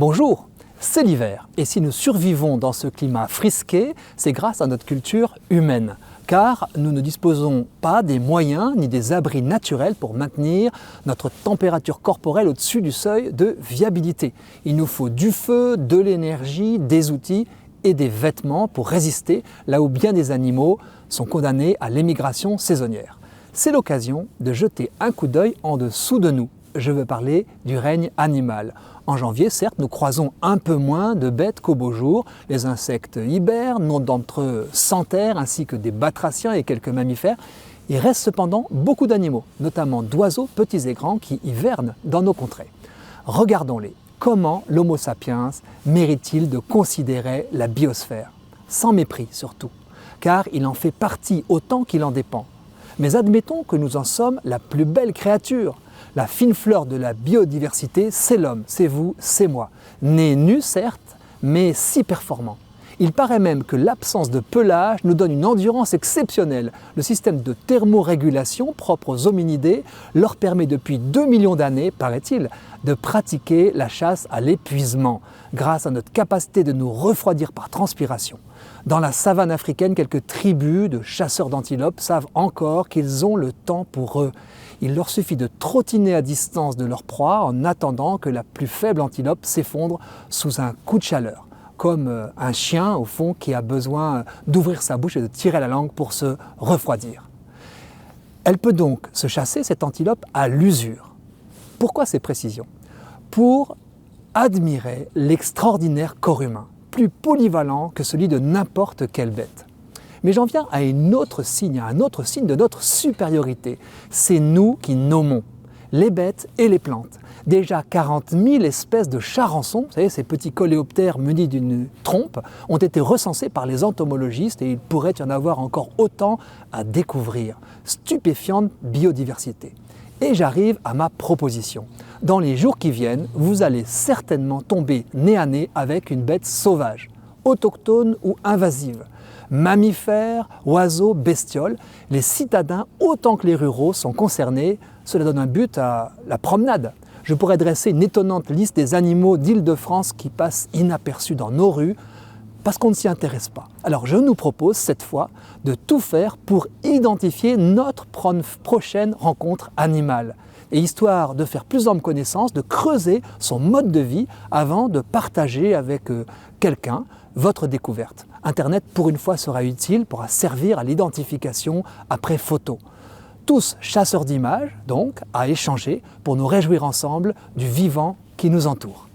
Bonjour, c'est l'hiver et si nous survivons dans ce climat frisqué, c'est grâce à notre culture humaine. Car nous ne disposons pas des moyens ni des abris naturels pour maintenir notre température corporelle au-dessus du seuil de viabilité. Il nous faut du feu, de l'énergie, des outils et des vêtements pour résister là où bien des animaux sont condamnés à l'émigration saisonnière. C'est l'occasion de jeter un coup d'œil en dessous de nous. Je veux parler du règne animal. En janvier, certes, nous croisons un peu moins de bêtes qu'au beau jour. Les insectes hibernent, nombre d'entre eux s'enterrent, ainsi que des batraciens et quelques mammifères. Il reste cependant beaucoup d'animaux, notamment d'oiseaux petits et grands qui hivernent dans nos contrées. Regardons-les. Comment l'Homo sapiens mérite-t-il de considérer la biosphère? Sans mépris surtout, car il en fait partie autant qu'il en dépend. Mais admettons que nous en sommes la plus belle créature. La fine fleur de la biodiversité, c'est l'homme, c'est vous, c'est moi. Né nu certes, mais si performant. Il paraît même que l'absence de pelage nous donne une endurance exceptionnelle. Le système de thermorégulation propre aux hominidés leur permet depuis 2 millions d'années, paraît-il, de pratiquer la chasse à l'épuisement, grâce à notre capacité de nous refroidir par transpiration. Dans la savane africaine, quelques tribus de chasseurs d'antilopes savent encore qu'ils ont le temps pour eux. Il leur suffit de trottiner à distance de leur proie en attendant que la plus faible antilope s'effondre sous un coup de chaleur, comme un chien au fond qui a besoin d'ouvrir sa bouche et de tirer la langue pour se refroidir. Elle peut donc se chasser, cette antilope, à l'usure. Pourquoi ces précisions? Pour admirer l'extraordinaire corps humain, plus polyvalent que celui de n'importe quelle bête. Mais j'en viens à un autre signe de notre supériorité. C'est nous qui nommons les bêtes et les plantes. Déjà 40 000 espèces de charançons, vous savez, ces petits coléoptères munis d'une trompe, ont été recensés par les entomologistes et il pourrait y en avoir encore autant à découvrir. Stupéfiante biodiversité. Et j'arrive à ma proposition. Dans les jours qui viennent, vous allez certainement tomber nez à nez avec une bête sauvage, autochtone ou invasive. Mammifères, oiseaux, bestioles, les citadins autant que les ruraux sont concernés. Cela donne un but à la promenade. Je pourrais dresser une étonnante liste des animaux d'Île-de-France qui passent inaperçus dans nos rues parce qu'on ne s'y intéresse pas. Alors je nous propose cette fois de tout faire pour identifier notre prochaine rencontre animale. Et histoire de faire plus ample connaissance, de creuser son mode de vie avant de partager avec quelqu'un votre découverte. Internet, pour une fois, sera utile, pourra servir à l'identification après photo. Tous chasseurs d'images, donc, à échanger pour nous réjouir ensemble du vivant qui nous entoure.